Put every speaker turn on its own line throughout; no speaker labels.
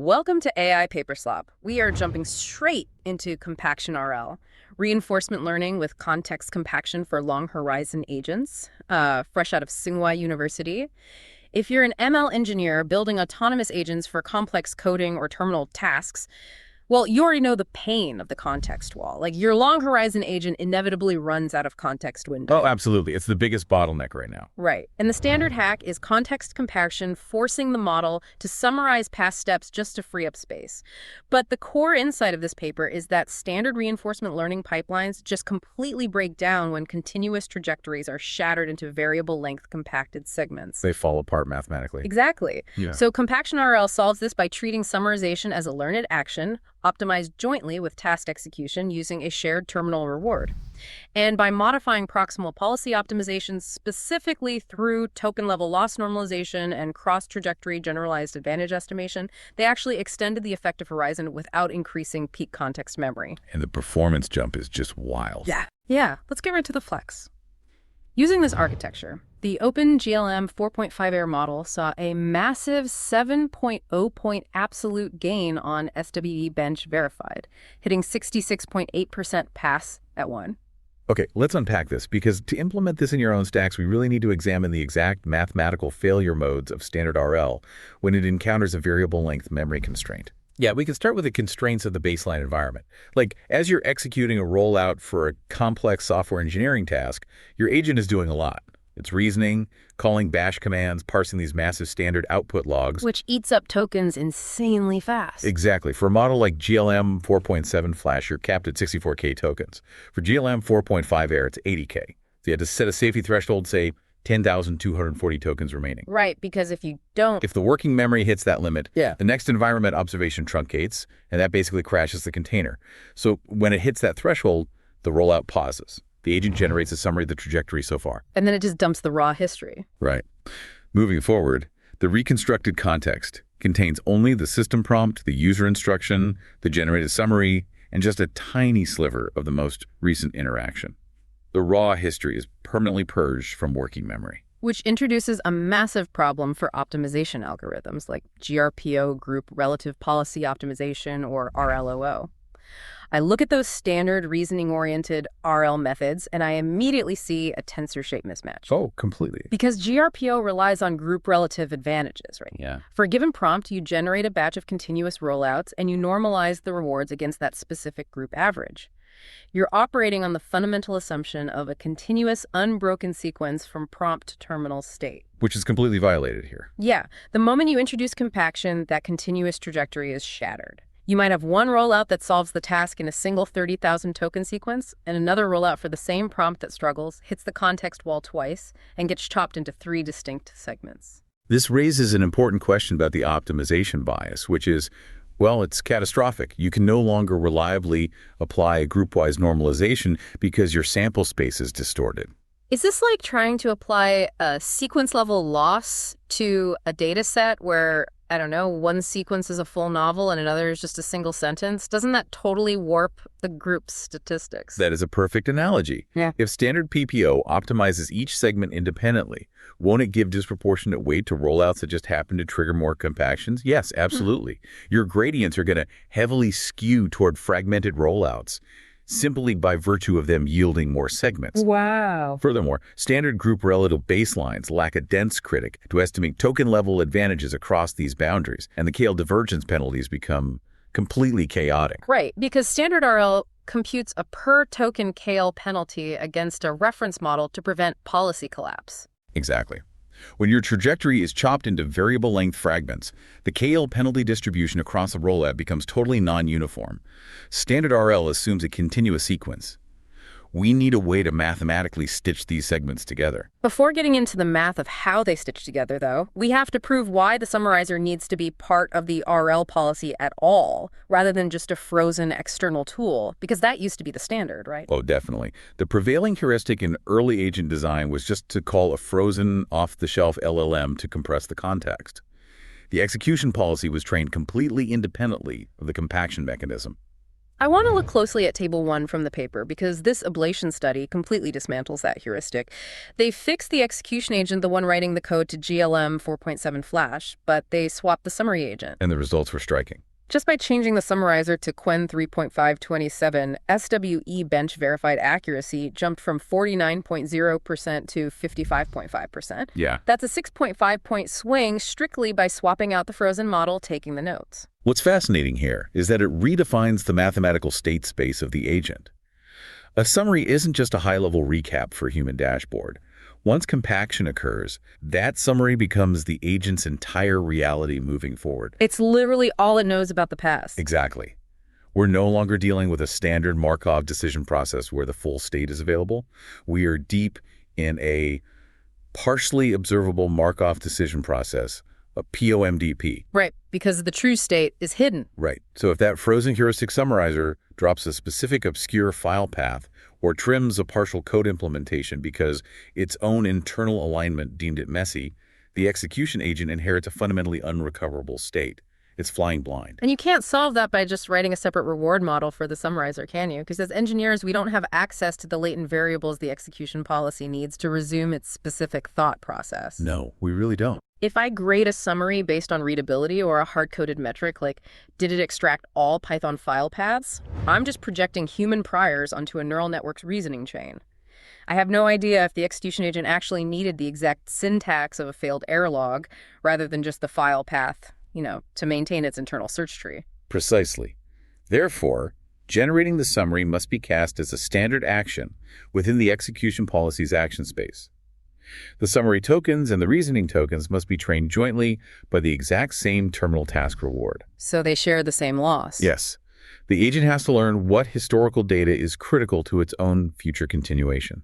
Welcome to AI Paperslop. We are jumping straight into CompactionRL, reinforcement learning with context compaction for long horizon agents, fresh out of Tsinghua University. If you're an ML engineer building autonomous agents for complex coding or terminal tasks, well, you already know the pain of the context wall. Like, your long horizon agent inevitably runs out of context window.
Oh, absolutely. It's the biggest bottleneck right now.
Right. And the standard hack is context compaction, forcing the model to summarize past steps just to free up space. But the core insight of this paper is that standard reinforcement learning pipelines just completely break down when continuous trajectories are shattered into variable length compacted segments.
They fall apart mathematically.
Exactly.
Yeah.
So CompactionRL solves this by treating summarization as a learned action, optimized jointly with task execution using a shared terminal reward. And by modifying proximal policy optimizations specifically through token-level loss normalization and cross-trajectory generalized advantage estimation, they actually extended the effective horizon without increasing peak context memory.
And the performance jump is just wild.
Yeah, let's get right to the flex. Using this architecture, the OpenGLM 4.5 Air model saw a massive 7.0-point absolute gain on SWE-bench Verified, hitting 66.8% pass at 1.
Okay, let's unpack this, because to implement this in your own stacks, we really need to examine the exact mathematical failure modes of standard RL when it encounters a variable length memory constraint. Yeah, we can start with the constraints of the baseline environment. Like, as you're executing a rollout for a complex software engineering task, your agent is doing a lot. It's reasoning, calling bash commands, parsing these massive standard output logs.
Which eats up tokens insanely fast.
Exactly. For a model like GLM 4.7 Flash, you're capped at 64K tokens. For GLM 4.5 Air, it's 80K. So you had to set a safety threshold, say, 10,240 tokens remaining.
Right, because if you don't...
If the working memory hits that limit,
Yeah.
the next environment observation truncates, and that basically crashes the container. So when it hits that threshold, the rollout pauses. The agent generates a summary of the trajectory so far.
And then it just dumps the raw history.
Right. Moving forward, the reconstructed context contains only the system prompt, the user instruction, the generated summary, and just a tiny sliver of the most recent interaction. The raw history is permanently purged from working memory.
Which introduces a massive problem for optimization algorithms like GRPO, Group Relative Policy Optimization, or RLOO. I look at those standard reasoning-oriented RL methods, and I immediately see a tensor shape mismatch.
Oh, completely.
Because GRPO relies on group relative advantages, right?
Yeah.
For a given prompt, you generate a batch of continuous rollouts, and you normalize the rewards against that specific group average. You're operating on the fundamental assumption of a continuous, unbroken sequence from prompt to terminal state.
Which is completely violated here.
Yeah, the moment you introduce compaction, that continuous trajectory is shattered. You might have one rollout that solves the task in a single 30,000 token sequence, and another rollout for the same prompt that struggles, hits the context wall twice, and gets chopped into 3 distinct segments.
This raises an important question about the optimization bias, which is, well, it's catastrophic. You can no longer reliably apply a group-wise normalization because your sample space is distorted.
Is this like trying to apply a sequence-level loss to a data set where, I don't know, one sequence is a full novel and another is just a single sentence? Doesn't that totally warp the group's statistics?
That is a perfect analogy.
Yeah.
If standard PPO optimizes each segment independently, won't it give disproportionate weight to rollouts that just happen to trigger more compactions? Yes, absolutely. Your gradients are going to heavily skew toward fragmented rollouts, simply by virtue of them yielding more segments.
Wow.
Furthermore, standard group relative baselines lack a dense critic to estimate token-level advantages across these boundaries, and the KL divergence penalties become completely chaotic.
Right, because standard RL computes a per-token KL penalty against a reference model to prevent policy collapse.
Exactly. When your trajectory is chopped into variable length fragments, the KL penalty distribution across a rollout becomes totally non-uniform. Standard RL assumes a continuous sequence. We need a way to mathematically stitch these segments together.
Before getting into the math of how they stitch together, though, we have to prove why the summarizer needs to be part of the RL policy at all, rather than just a frozen external tool, because that used to be the standard, right?
Oh, definitely. The prevailing heuristic in early agent design was just to call a frozen, off-the-shelf LLM to compress the context. The execution policy was trained completely independently of the compaction mechanism.
I want to look closely at Table 1 from the paper because this ablation study completely dismantles that heuristic. They fixed the execution agent, the one writing the code, to GLM 4.7 Flash, but they swapped the summary agent.
And the results were striking.
Just by changing the summarizer to Qwen 3.527, SWE-bench verified accuracy jumped from 49.0% to 55.5%.
Yeah.
That's a 6.5-point swing strictly by swapping out the frozen model, taking the notes.
What's fascinating here is that it redefines the mathematical state space of the agent. A summary isn't just a high-level recap for a human dashboard. Once compaction occurs, that summary becomes the agent's entire reality moving forward.
It's literally all it knows about the past.
Exactly. We're no longer dealing with a standard Markov decision process where the full state is available. We are deep in a partially observable Markov decision process, a POMDP.
Right, because the true state is hidden.
Right. So if that frozen heuristic summarizer drops a specific obscure file path or trims a partial code implementation because its own internal alignment deemed it messy, the execution agent inherits a fundamentally unrecoverable state. It's flying blind.
And you can't solve that by just writing a separate reward model for the summarizer, can you? Because as engineers, we don't have access to the latent variables the execution policy needs to resume its specific thought process.
No, we really don't.
If I grade a summary based on readability or a hard-coded metric like did it extract all Python file paths, I'm just projecting human priors onto a neural network's reasoning chain. I have no idea if the execution agent actually needed the exact syntax of a failed error log rather than just the file path, to maintain its internal search tree.
Precisely. Therefore, generating the summary must be cast as a standard action within the execution policy's action space. The summary tokens and the reasoning tokens must be trained jointly by the exact same terminal task reward.
So they share the same loss.
Yes. The agent has to learn what historical data is critical to its own future continuation.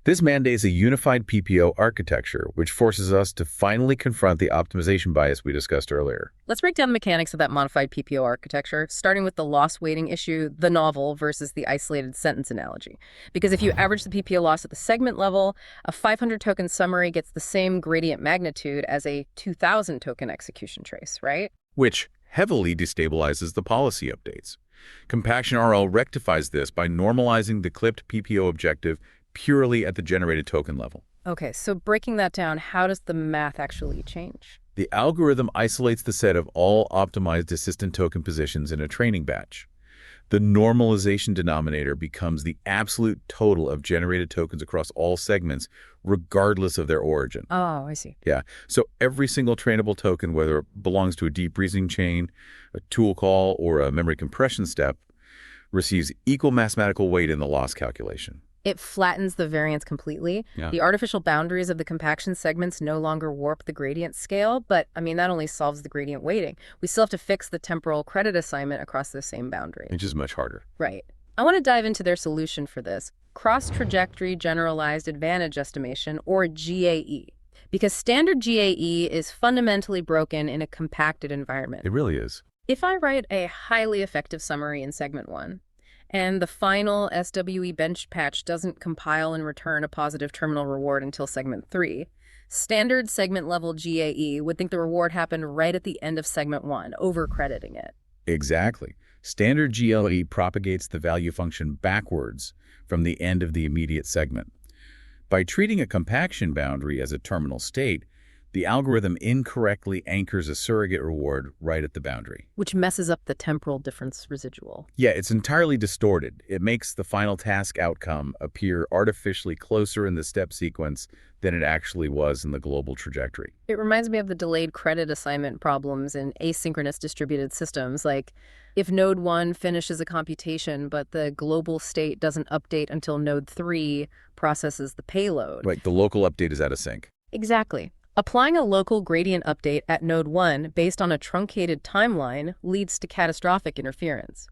This mandates a unified PPO architecture, which forces us to finally confront the optimization bias we discussed earlier.
Let's break down the mechanics of that modified PPO architecture, starting with the loss weighting issue, the novel versus the isolated sentence analogy. Because if you average the PPO loss at the segment level, a 500-token summary gets the same gradient magnitude as a 2,000-token execution trace, right?
Which heavily destabilizes the policy updates. CompactionRL rectifies this by normalizing the clipped PPO objective purely at the generated token level.
Okay, so breaking that down, how does the math actually change?
The algorithm isolates the set of all optimized assistant token positions in a training batch. The normalization denominator becomes the absolute total of generated tokens across all segments, regardless of their origin.
Oh, I see.
Yeah, so every single trainable token, whether it belongs to a deep reasoning chain, a tool call, or a memory compression step, receives equal mathematical weight in the loss calculation.
It flattens the variance completely.
Yeah.
The artificial boundaries of the compaction segments no longer warp the gradient scale, but that only solves the gradient weighting. We still have to fix the temporal credit assignment across the same boundary.
Which is much harder.
Right. I want to dive into their solution for this, Cross-Trajectory Generalized Advantage Estimation, or GAE. Because standard GAE is fundamentally broken in a compacted environment.
It really is.
If I write a highly effective summary in segment 1, and the final SWE-bench patch doesn't compile and return a positive terminal reward until segment 3, standard segment-level GAE would think the reward happened right at the end of segment 1, over-crediting it.
Exactly. Standard GLE propagates the value function backwards from the end of the immediate segment. By treating a compaction boundary as a terminal state, the algorithm incorrectly anchors a surrogate reward right at the boundary.
Which messes up the temporal difference residual.
Yeah, it's entirely distorted. It makes the final task outcome appear artificially closer in the step sequence than it actually was in the global trajectory.
It reminds me of the delayed credit assignment problems in asynchronous distributed systems, like if node 1 finishes a computation but the global state doesn't update until node 3 processes the payload.
Right, the local update is out of sync.
Exactly. Applying a local gradient update at node 1 based on a truncated timeline leads to catastrophic interference.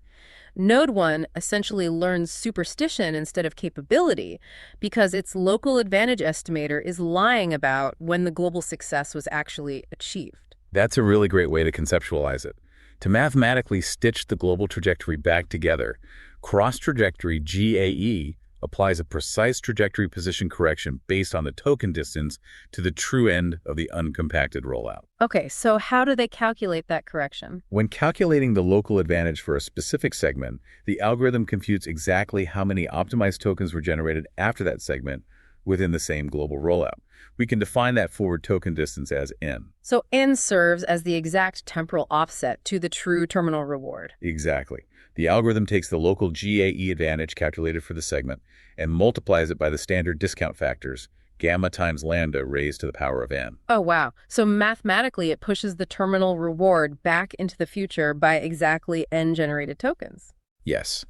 Node 1 essentially learns superstition instead of capability because its local advantage estimator is lying about when the global success was actually achieved.
That's a really great way to conceptualize it. To mathematically stitch the global trajectory back together, cross-trajectory GAE applies a precise trajectory position correction based on the token distance to the true end of the uncompacted rollout.
Okay, so how do they calculate that correction?
When calculating the local advantage for a specific segment, the algorithm computes exactly how many optimized tokens were generated after that segment within the same global rollout. We can define that forward token distance as n.
So n serves as the exact temporal offset to the true terminal reward.
Exactly. The algorithm takes the local GAE advantage calculated for the segment and multiplies it by the standard discount factors, gamma times lambda raised to the power of n.
Oh, wow. So mathematically, it pushes the terminal reward back into the future by exactly n generated tokens.
Yes.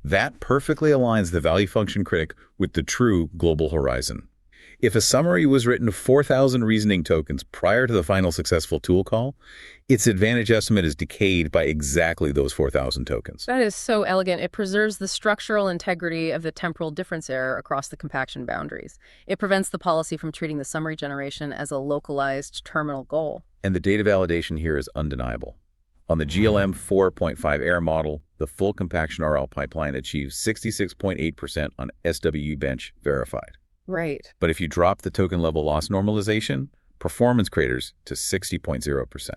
That perfectly aligns the value function critic with the true global horizon. If a summary was written to 4,000 reasoning tokens prior to the final successful tool call, its advantage estimate is decayed by exactly those 4,000 tokens.
That is so elegant. It preserves the structural integrity of the temporal difference error across the compaction boundaries. It prevents the policy from treating the summary generation as a localized terminal goal.
And the data validation here is undeniable. On the GLM 4.5 error model, the full CompactionRL pipeline achieves 66.8% on SWE-bench Verified.
Right.
But if you drop the token level loss normalization, performance craters to 60.0%.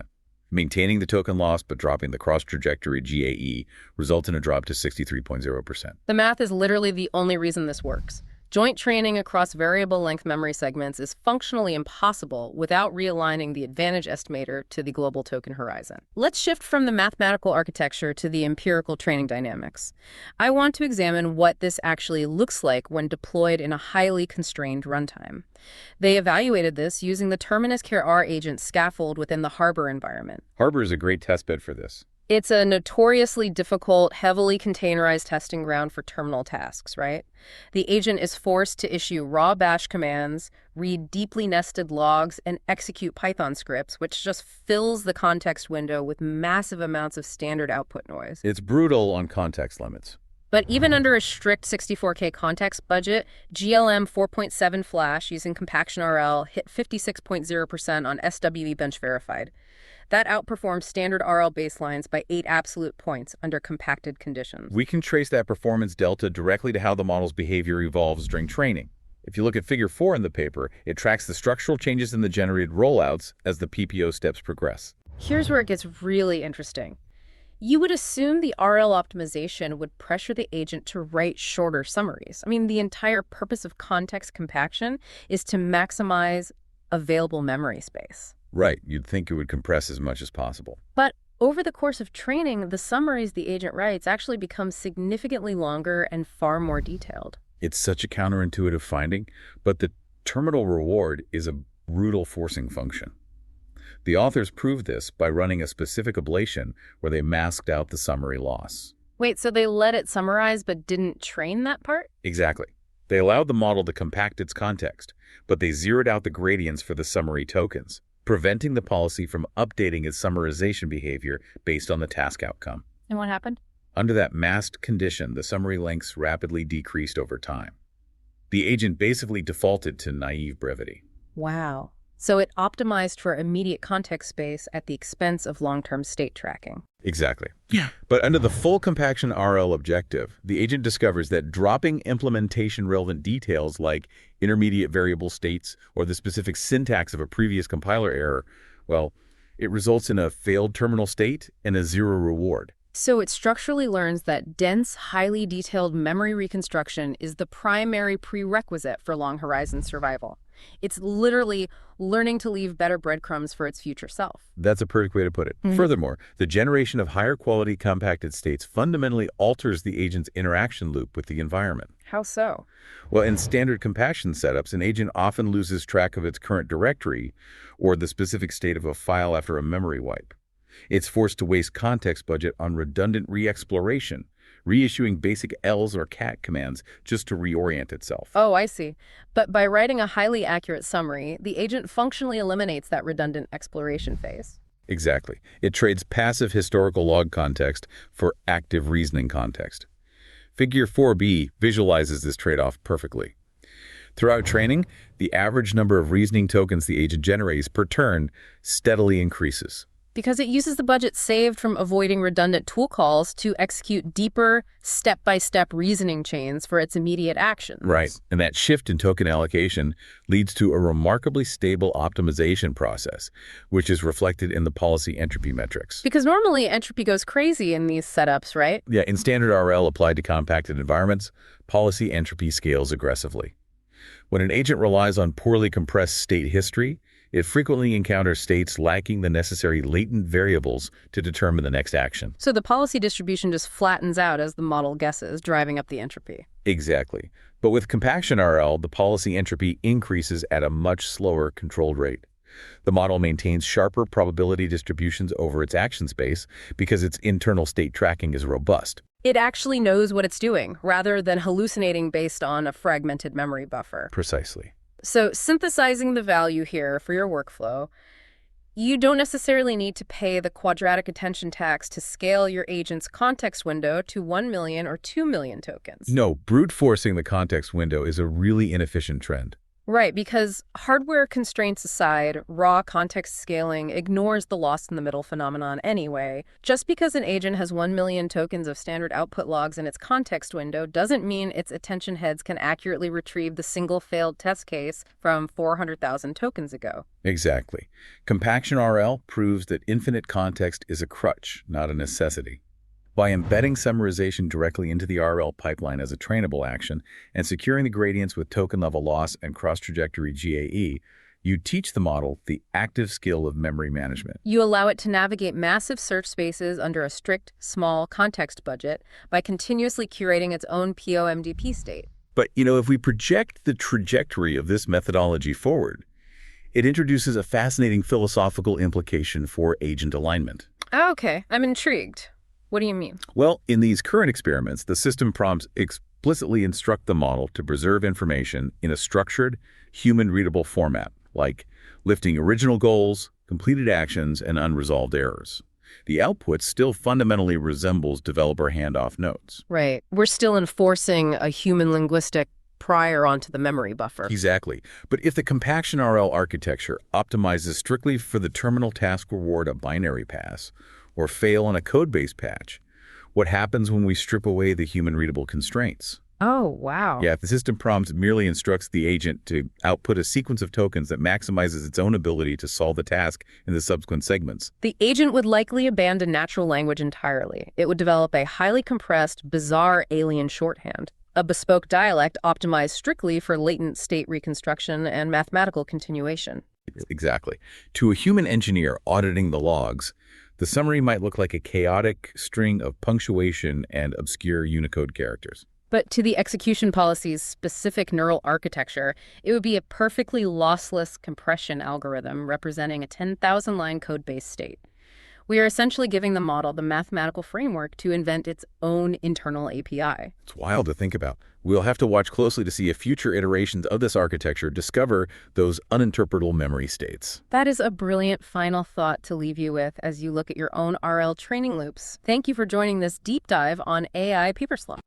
Maintaining the token loss but dropping the cross-trajectory GAE results in a drop to 63.0%.
The math is literally the only reason this works. Joint training across variable length memory segments is functionally impossible without realigning the advantage estimator to the global token horizon. Let's shift from the mathematical architecture to the empirical training dynamics. I want to examine what this actually looks like when deployed in a highly constrained runtime. They evaluated this using the Terminus Care R agent scaffold within the Harbor environment.
Harbor is a great testbed for this.
It's a notoriously difficult, heavily containerized testing ground for terminal tasks, right? The agent is forced to issue raw bash commands, read deeply nested logs, and execute Python scripts, which just fills the context window with massive amounts of standard output noise.
It's brutal on context limits.
But even under a strict 64K context budget, GLM 4.7 Flash using CompactionRL hit 56.0% on SWE-bench Verified. That outperformed standard RL baselines by 8 absolute points under compacted conditions.
We can trace that performance delta directly to how the model's behavior evolves during training. If you look at Figure 4 in the paper, it tracks the structural changes in the generated rollouts as the PPO steps progress.
Here's where it gets really interesting. You would assume the RL optimization would pressure the agent to write shorter summaries. I mean, the entire purpose of context compaction is to maximize available memory space.
Right, you'd think it would compress as much as possible.
But over the course of training, the summaries the agent writes actually become significantly longer and far more detailed.
It's such a counterintuitive finding, but the terminal reward is a brutal forcing function. The authors proved this by running a specific ablation where they masked out the summary loss.
Wait, so they let it summarize but didn't train that part?
Exactly. They allowed the model to compact its context, but they zeroed out the gradients for the summary tokens, preventing the policy from updating its summarization behavior based on the task outcome.
And what happened?
Under that masked condition, the summary lengths rapidly decreased over time. The agent basically defaulted to naive brevity.
Wow. So it optimized for immediate context space at the expense of long-term state tracking.
Exactly.
Yeah.
But under the full CompactionRL objective, the agent discovers that dropping implementation-relevant details like intermediate variable states or the specific syntax of a previous compiler error, well, it results in a failed terminal state and a zero reward.
So it structurally learns that dense, highly detailed memory reconstruction is the primary prerequisite for long horizon survival. It's literally learning to leave better breadcrumbs for its future self.
That's a perfect way to put it. Furthermore, the generation of higher quality compacted states fundamentally alters the agent's interaction loop with the environment.
How so?
Well, in standard compaction setups, an agent often loses track of its current directory or the specific state of a file after a memory wipe. It's forced to waste context budget on redundant re-exploration, reissuing basic ls or cat commands just to reorient itself.
Oh, I see. But by writing a highly accurate summary, the agent functionally eliminates that redundant exploration phase.
Exactly. It trades passive historical log context for active reasoning context. Figure 4b visualizes this trade-off perfectly. Throughout training, the average number of reasoning tokens the agent generates per turn steadily increases.
Because it uses the budget saved from avoiding redundant tool calls to execute deeper, step-by-step reasoning chains for its immediate actions.
Right, and that shift in token allocation leads to a remarkably stable optimization process, which is reflected in the policy entropy metrics.
Because normally entropy goes crazy in these setups, right?
Yeah, in standard RL applied to compacted environments, policy entropy scales aggressively. When an agent relies on poorly compressed state history, it frequently encounters states lacking the necessary latent variables to determine the next action.
So the policy distribution just flattens out as the model guesses, driving up the entropy.
Exactly. But with CompactionRL, the policy entropy increases at a much slower controlled rate. The model maintains sharper probability distributions over its action space because its internal state tracking is robust.
It actually knows what it's doing, rather than hallucinating based on a fragmented memory buffer.
Precisely.
So synthesizing the value here for your workflow, you don't necessarily need to pay the quadratic attention tax to scale your agent's context window to 1 million or 2 million tokens.
No, brute forcing the context window is a really inefficient trend.
Right, because hardware constraints aside, raw context scaling ignores the lost in the middle phenomenon anyway. Just because an agent has 1 million tokens of standard output logs in its context window doesn't mean its attention heads can accurately retrieve the single failed test case from 400,000 tokens ago.
Exactly. CompactionRL proves that infinite context is a crutch, not a necessity. By embedding summarization directly into the RL pipeline as a trainable action and securing the gradients with token-level loss and cross-trajectory GAE, you teach the model the active skill of memory management.
You allow it to navigate massive search spaces under a strict, small context budget by continuously curating its own POMDP state.
But, if we project the trajectory of this methodology forward, it introduces a fascinating philosophical implication for agent alignment.
Okay, I'm intrigued. What do you mean?
Well, in these current experiments, the system prompts explicitly instruct the model to preserve information in a structured, human-readable format, like lifting original goals, completed actions, and unresolved errors. The output still fundamentally resembles developer handoff notes.
Right. We're still enforcing a human linguistic prior onto the memory buffer.
Exactly. But if the CompactionRL architecture optimizes strictly for the terminal task reward a binary pass, or fail on a code-based patch, what happens when we strip away the human-readable constraints?
Oh, wow.
Yeah, if the system prompt merely instructs the agent to output a sequence of tokens that maximizes its own ability to solve the task in the subsequent segments.
The agent would likely abandon natural language entirely. It would develop a highly compressed, bizarre alien shorthand, a bespoke dialect optimized strictly for latent state reconstruction and mathematical continuation.
Exactly. To a human engineer auditing the logs, the summary might look like a chaotic string of punctuation and obscure Unicode characters.
But to the execution policy's specific neural architecture, it would be a perfectly lossless compression algorithm representing a 10,000-line code-based state. We are essentially giving the model the mathematical framework to invent its own internal API.
It's wild to think about. We'll have to watch closely to see if future iterations of this architecture discover those uninterpretable memory states.
That is a brilliant final thought to leave you with as you look at your own RL training loops. Thank you for joining this deep dive on AI Paperslop.